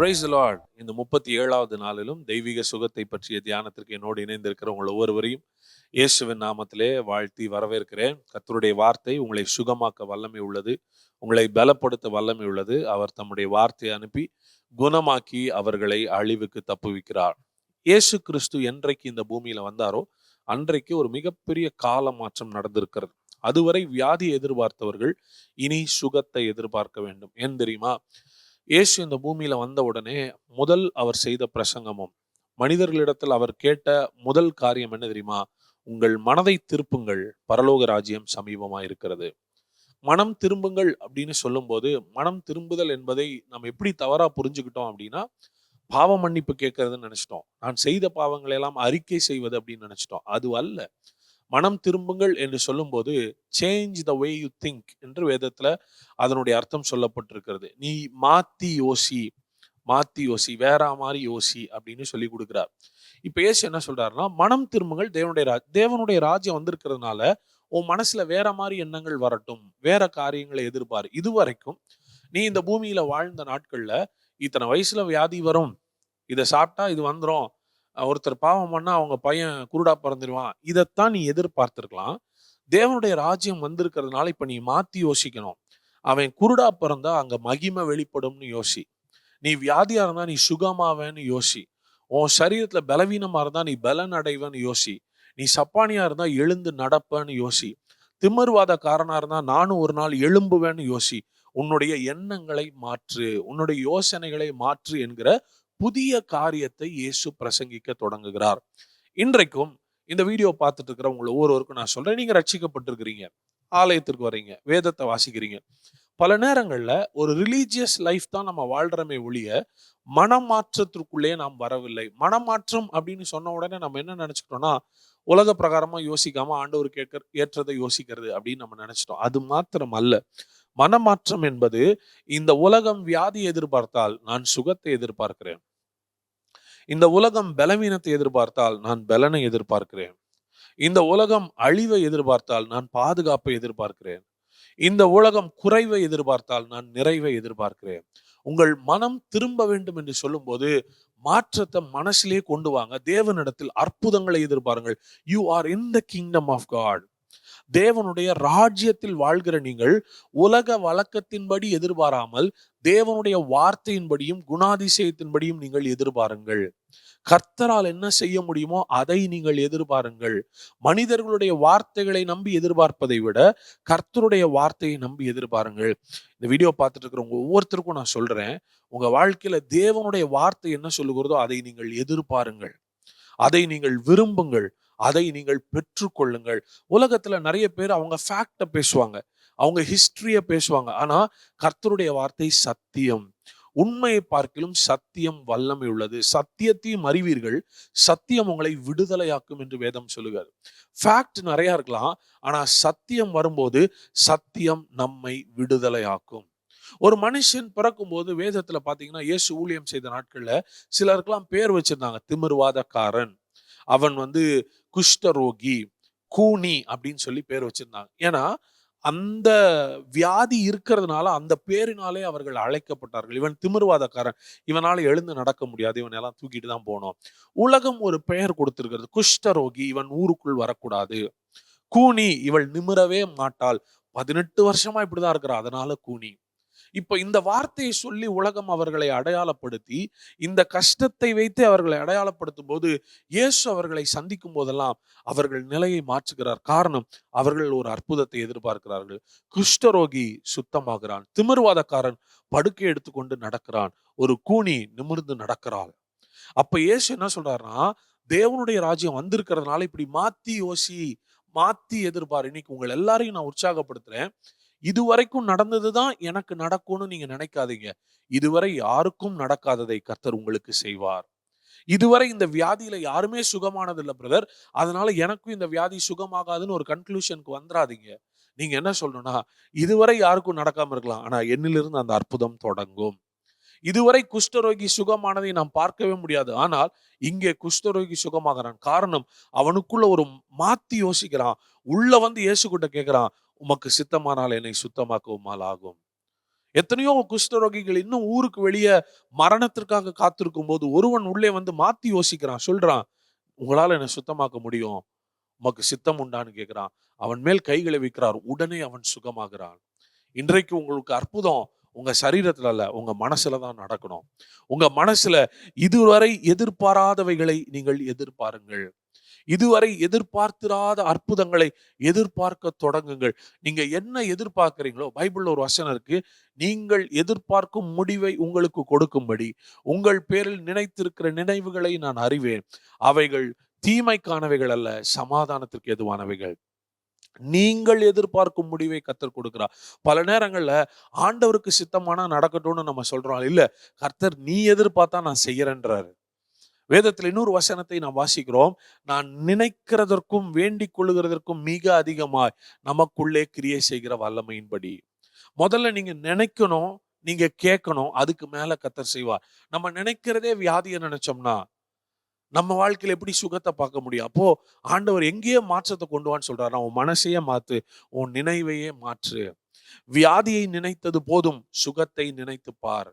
Praise the Lord. இந்த 37வது நாளிலும் தெய்வீக சுகத்தை பற்றிய தியானத்திற்கு என்னோடு இணைந்திருக்கிற உங்கள் ஒவ்வொருவரையும் இயேசுவின் நாமத்திலே வாழ்த்தி வரவேற்கிறேன். கர்த்தருடைய வார்த்தை உங்களை சுகமாக்க வல்லமை உள்ளது, உங்களை பலப்படுத்த வல்லமை உள்ளது. அவர் தம்முடைய வார்த்தையை அனுப்பி குணமாக்கி அவர்களை அழிவுக்கு தப்புவிக்கிறார். இயேசு கிறிஸ்து என்றைக்கு இந்த பூமியில வந்தாரோ அன்றைக்கு ஒரு மிகப்பெரிய கால மாற்றம் நடந்திருக்கிறது. அதுவரை வியாதியை எதிர்பார்த்தவர்கள் இனி சுகத்தை எதிர்பார்க்க வேண்டும். ஏன் தெரியுமா? இயேசு இந்த பூமியில வந்த உடனே முதல் அவர் செய்த பிரசங்கமும், மனிதர்களிடத்தில் அவர் கேட்ட முதல் காரியம் என்ன தெரியுமா? உங்கள் மனதை திருப்புங்கள், பரலோக ராஜ்யம் சமீபமா இருக்கிறது. மனம் திரும்புங்கள் அப்படின்னு சொல்லும்போது, மனம் திரும்புதல் என்பதை நம்ம எப்படி தவறா புரிஞ்சுக்கிட்டோம் அப்படின்னா, பாவ மன்னிப்பு கேட்கறதுன்னு நினைச்சிட்டோம். நான் செய்த பாவங்களை எல்லாம் அறிக்கை செய்வது அப்படின்னு நினைச்சிட்டோம். அது அல்ல. மனம் திரும்புங்கள் என்று சொல்லும்போது change the way you think என்று வேதத்துல அதனுடைய அர்த்தம் சொல்லப்பட்டிருக்கிறது. நீ மாத்தி யோசி, வேற மாதிரி யோசி அப்படின்னு சொல்லி கொடுக்கிறார். இப்ப இயேசு என்ன சொல்றாருன்னா, மனம் திரும்புங்கள், தேவனுடைய ராஜ்யம் வந்திருக்கிறதுனால உன் மனசுல வேற மாதிரி எண்ணங்கள் வரட்டும், வேற காரியங்களை எதிர்பார். இதுவரைக்கும் நீ இந்த பூமியில வாழ்ந்த நாட்கள்ல இத்தனை வயசுல வியாதி வரும், இதை சாப்பிட்டா இது வந்துடும், ஒருத்தர் பாவம் பண்ணா அவங்க பையன் குருடா பிறந்துருவான், இதைத்தான் நீ எதிர்பார்த்திருக்கலாம். தேவனுடைய ராஜ்யம் வந்திருக்கிறதுனால இப்ப நீ மாத்தி யோசிக்கணும். அவன் குருடா பிறந்தா அங்க மகிமை வெளிப்படும்னு யோசி. நீ வியாதியா இருந்தா நீ சுகமாவேன்னு யோசி. உன் சரீரத்துல பலவீனமா இருந்தா நீ பலன் அடைவன்னு யோசி. நீ சப்பானியா இருந்தா எழுந்து நடப்பன்னு யோசி. திமிர்வாதக்காரனா இருந்தா நானும் ஒரு நாள் எழும்புவேன்னு யோசி. உன்னுடைய எண்ணங்களை மாற்று, உன்னுடைய யோசனைகளை மாற்று என்கிற புதிய காரியத்தை இயேசு பிரசங்கிக்க தொடங்குகிறார். இன்றைக்கும் இந்த வீடியோ பார்த்துட்டு இருக்கிற உங்களை ஒவ்வொருவருக்கும் நான் சொல்றேன், நீங்க ரட்சிக்கப்பட்டிருக்கிறீங்க, ஆலயத்திற்கு வர்றீங்க, வேதத்தை வாசிக்கிறீங்க. பல நேரங்கள்ல ஒரு ரிலீஜியஸ் லைஃப் தான் நம்ம வாழ்றமே ஒழிய மனமாற்றத்திற்குள்ளே நாம் வரவில்லை. மனமாற்றம் அப்படின்னு சொன்ன உடனே நம்ம என்ன நினைச்சுக்கிட்டோம்னா, உலக பிரகாரமா யோசிக்காம ஆண்டவர் ஏற்றதை யோசிக்கிறது அப்படின்னு நம்ம நினைச்சிட்டோம். அது மாத்திரம் அல்ல. மனமாற்றம் என்பது, இந்த உலகம் வியாதி எதிர்பார்த்தால் நான் சுகத்தை எதிர்பார்க்கிறேன். இந்த உலகம் பலவீனத்தை எதிர்பார்த்தால் நான் பலனை எதிர்பார்க்கிறேன். இந்த உலகம் அழிவை எதிர்பார்த்தால் நான் பாதுகாப்பை எதிர்பார்க்கிறேன். இந்த உலகம் குறைவை எதிர்பார்த்தால் நான் நிறைவை எதிர்பார்க்கிறேன். உங்கள் மனம் திரும்ப வேண்டும் என்று சொல்லும்போது மாற்றத்தை மனசிலே கொண்டு வாங்க. தேவனிடத்தில் அற்புதங்களை எதிர்பாருங்கள். You are in the kingdom of God. தேவனுடைய ராஜ்யத்தில் வாழ்கிற நீங்கள் உலக வழக்கத்தின்படி எதிர்பாராமல் தேவனுடைய வார்த்தையின்படியும் குணாதிசயத்தின்படியும் நீங்கள் எதிர்பாருங்கள். கர்த்தரால் என்ன செய்ய முடியுமோ அதை நீங்கள் எதிர்பாருங்கள். மனிதர்களுடைய வார்த்தைகளை நம்பி எதிர்பார்ப்பதை விட கர்த்தருடைய வார்த்தையை நம்பி எதிர்பாருங்கள். இந்த வீடியோ பார்த்துட்டு இருக்கிறவங்க ஒவ்வொருத்தருக்கும் நான் சொல்றேன், உங்க வாழ்க்கையில தேவனுடைய வார்த்தை என்ன சொல்லுகிறதோ அதை நீங்கள் எதிர்பாருங்கள், அதை நீங்கள் விரும்புங்கள், அதை நீங்கள் பெற்றுக்கொள்ளுங்கள். உலகத்துல நிறைய பேர் அவங்க ஃபேக்ட பேசுவாங்க, அவங்க ஹிஸ்டரிய பேசுவாங்க. ஆனா கர்த்தருடைய வார்த்தை சத்தியம். உண்மையை பார்க்கிலும் சத்தியம் வல்லமை உள்ளது. சத்தியத்தையும் அறிவீர்கள், சத்தியம் உங்களை விடுதலையாக்கும் என்று வேதம் சொல்லுகிறார். ஃபேக்ட் நிறைய இருக்கலாம், ஆனா சத்தியம் வரும்போது சத்தியம் நம்மை விடுதலையாக்கும். ஒரு மனுஷன் பிறக்கும் போது வேதத்துல பாத்தீங்கன்னா, இயேசு ஊழியம் செய்த நாட்கள்ல சிலருக்கெல்லாம் பேர் வச்சிருந்தாங்க. திமிர்வாதக்காரன், அவன் குஷ்டரோகி, கூனி அப்படின்னு சொல்லி பேர் வச்சிருந்தாங்க. ஏன்னா அந்த வியாதி இருக்கிறதுனால அந்த பேரினாலே அவர்கள் அழைக்கப்பட்டார்கள். இவன் திமிர்வாதக்காரன், இவனால எழுந்து நடக்க முடியாது, இவன் எல்லாம் தூக்கிட்டு தான் போனோம். உலகம் ஒரு பெயர் கொடுத்திருக்கிறது. குஷ்டரோகி, இவன் ஊருக்குள் வரக்கூடாது. கூனி, இவள் நிமிரவே மாட்டாள், 18 வருஷமா இப்படிதான் இருக்கிறா, அதனால கூனி. இப்ப இந்த வார்த்தையை சொல்லி உலகம் அவர்களை அடையாளப்படுத்தி, இந்த கஷ்டத்தை வைத்து அவர்களை அடையாளப்படுத்தும் போது இயேசு அவர்களை சந்திக்கும் போதெல்லாம் அவர்கள் நிலையை மாற்றுகிறார். காரணம், அவர்கள் ஒரு அற்புதத்தை எதிர்பார்க்கிறார்கள். குஷ்டரோகி சுத்தமாகிறான், திமிர்வாதக்காரன் படுக்கை எடுத்துக்கொண்டு நடக்கிறான், ஒரு கூனி நிமிர்ந்து நடக்கிறாள். அப்ப இயேசு என்ன சொல்றாருன்னா, தேவனுடைய ராஜ்யம் வந்திருக்கிறதுனால இப்படி மாத்தி யோசி, மாத்தி எதிர்பார். இன்னைக்கு உங்களை எல்லாரையும் நான் உற்சாகப்படுத்துறேன். இதுவரைக்கும் நடந்ததுதான் எனக்கு நடக்கும்னு நீங்க நினைக்காதீங்க. இதுவரை யாருக்கும் நடக்காததை கர்த்தர் உங்களுக்கு செய்வார். இதுவரை இந்த வியாதியில யாருமே சுகமானதில்லை பிரதர், அதனால எனக்கும் இந்த வியாதி சுகமாகாதுன்னு ஒரு கன்க்ளூஷனுக்கு வந்துடாதீங்க. நீங்க என்ன சொல்லணும்னா, இதுவரை யாருக்கும் நடக்காம இருக்கலாம், ஆனா என்னிலிருந்து அந்த அற்புதம் தொடங்கும். இதுவரை குஷ்டரோகி சுகமானதை நாம் பார்க்கவே முடியாது, ஆனால் இங்கே குஷ்டரோகி சுகமாகறான். காரணம், அவனுக்குள்ள ஒரு மாத்தி யோசிக்கிறான். உள்ள இயேசு கிட்ட கேட்கிறான், உமக்கு சித்தமானால் என்னை சுத்தமாக்க உம்மால் ஆகும். எத்தனையோ குஷ்டரோகிகள் இன்னும் ஊருக்கு வெளியே மரணத்திற்காக காத்திருக்கும் போது ஒருவன் உள்ளே வந்து மாத்தி யோசிக்கிறான், சொல்றான், உங்களால என்ன சுத்தமாக்க முடியும், உமக்கு சித்தம் உண்டான்னு கேட்கிறான். அவன் மேல் கைகளை வைக்கிறார், உடனே அவன் சுகமாகிறான். இன்றைக்கு உங்களுக்கு அற்புதம் உங்க சரீரத்துல அல்ல, உங்க மனசுல தான் நடக்கணும். உங்க மனசுல இதுவரை எதிர்பாராதவைகளை நீங்கள் எதிர்பாருங்கள். இதுவரை எதிர்பார்த்திராத அற்புதங்களை எதிர்பார்க்க தொடங்குங்கள். நீங்க என்ன எதிர்பார்க்கிறீங்களோ, பைபிள்ல ஒரு வசனம் இருக்கு, நீங்கள் எதிர்பார்க்கும் முடிவை உங்களுக்கு கொடுக்கும்படி உங்கள் பேரில் நினைத்திருக்கிற நினைவுகளை நான் அறிவேன், அவைகள் தீமைக்கானவைகள் அல்ல, சமாதானத்திற்கு எதுவானவைகள். நீங்கள் எதிர்பார்க்கும் முடிவை கர்த்தர் கொடுக்கிறார். பல நேரங்கள்ல ஆண்டவருக்கு சித்தமானா நடக்கட்டும்னு நம்ம சொல்றோம், இல்ல கர்த்தர் நீ எதிர்பார்த்தா நான் செய்யறேன்றாரு. வேதத்தில் இன்னொரு வசனத்தை நாம் வாசிக்கிறோம், நான் நினைக்கிறதற்கும் வேண்டிக் கொள்ளுகிறதற்கும் மிக அதிகமாய் நமக்குள்ளே கிரியை செய்கிற வல்லமையின்படி. முதல்ல நீங்க நினைக்கணும், நீங்க கேட்கணும், அதுக்கு மேல கர்த்தர் செய்வார். நம்ம நினைக்கிறதே வியாதியை நினைச்சோம்னா நம்ம வாழ்க்கையில எப்படி சுகத்தை பார்க்க முடியும்? அப்போ ஆண்டவர் எங்கேயே மாற்றத்தை கொண்டு வான்னு சொல்றாரு. உன் மனசையே மாத்து, உன் நினைவையே மாற்று. வியாதியை நினைத்தது போதும், சுகத்தை நினைத்து பார்.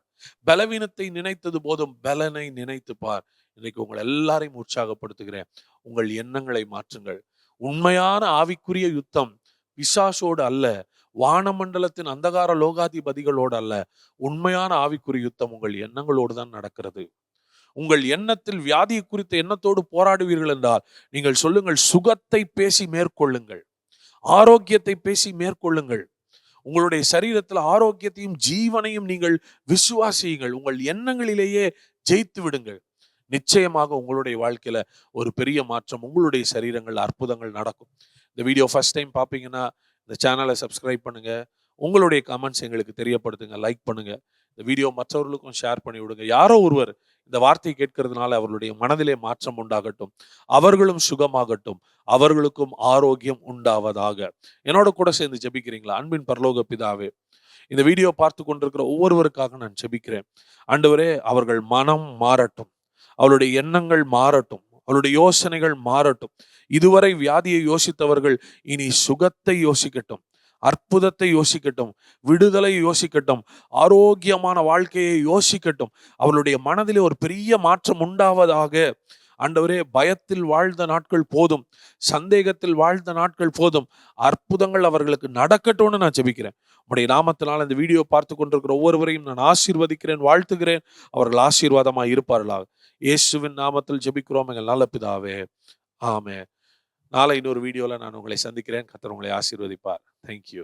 பலவீனத்தை நினைத்தது போதும், பலனை நினைத்து பார். இன்னைக்கு உங்களை எல்லாரையும் உற்சாகப்படுத்துகிறேன், உங்கள் எண்ணங்களை மாற்றுங்கள். உண்மையான ஆவிக்குரிய யுத்தம் பிசாசோடு அல்ல, வானமண்டலத்தின் அந்தகார லோகாதிபதிகளோடு அல்ல, உண்மையான ஆவிக்குரிய யுத்தம் உங்கள் எண்ணங்களோடு தான் நடக்கிறது. உங்கள் எண்ணத்தில் வியாதியை குறித்த எண்ணத்தோடு போராடுவீர்கள் என்றால் நீங்கள் சொல்லுங்கள், சுகத்தை பேசி மேற்கொள்ளுங்கள், ஆரோக்கியத்தை பேசி மேற்கொள்ளுங்கள். உங்களுடைய சரீரத்தில் ஆரோக்கியத்தையும் ஜீவனையும் நீங்கள் விசுவாசியுங்கள். உங்கள் எண்ணங்களிலேயே ஜெயித்து விடுங்கள். நிச்சயமாக உங்களுடைய வாழ்க்கையில ஒரு பெரிய மாற்றம், உங்களுடைய சரீரங்கள் அற்புதங்கள் நடக்கும். இந்த வீடியோ ஃபர்ஸ்ட் டைம் பார்ப்பீங்கன்னா இந்த சேனலை சப்ஸ்கிரைப் பண்ணுங்க. உங்களுடைய கமெண்ட்ஸ் எங்களுக்கு தெரியப்படுத்துங்க, லைக் பண்ணுங்க. இந்த வீடியோ மற்றவர்களுக்கும் ஷேர் பண்ணி விடுங்க. யாரோ ஒருவர் இந்த வார்த்தை கேட்கறதுனால அவர்களுடைய மனதிலே மாற்றம் உண்டாகட்டும், அவர்களும் சுகமாகட்டும், அவர்களுக்கும் ஆரோக்கியம் உண்டாவதாக. என்னோட கூட சேர்ந்து ஜெபிக்கிறீங்களா? அன்பின் பரலோக பிதாவே, இந்த வீடியோ பார்த்து கொண்டிருக்கிற ஒவ்வொருவருக்காக நான் ஜெபிக்கிறேன். ஆண்டவரே, அவர்கள் மனம் மாறட்டும், அவளுடைய எண்ணங்கள் மாறட்டும், அவளுடைய யோசனைகள் மாறட்டும். இதுவரை வியாதியை யோசித்தவர்கள் இனி சுகத்தை யோசிக்கட்டும், அற்புதத்தை யோசிக்கட்டும், விடுதலை யோசிக்கட்டும், ஆரோக்கியமான வாழ்க்கையை யோசிக்கட்டும். அவளுடைய மனதிலே ஒரு பெரிய மாற்றம் உண்டாவதாக. ஆண்டவரே, பயத்தில் வாழ்ந்த நாட்கள் போதும், சந்தேகத்தில் வாழ்ந்த நாட்கள் போதும், அற்புதங்கள் அவர்களுக்கு நடக்கட்டும்னு நான் ஜெபிக்கிறேன். உம்முடைய நாமத்தினால் இந்த வீடியோ பார்த்து கொண்டிருக்கிற ஒவ்வொருவரையும் நான் ஆசீர்வதிக்கிறேன், வாழ்த்துகிறேன். அவர்கள் ஆசீர்வாதமாக இருப்பார்களாக. இயேசுவின் நாமத்தில் ஜெபிக்கிறோம் எங்கள் நல்ல பிதாவே, ஆமென். நாளை இன்னொரு வீடியோல நான் உங்களை சந்திக்கிறேன். கர்த்தர் உங்களை ஆசீர்வதிப்பார். தேங்க்யூ.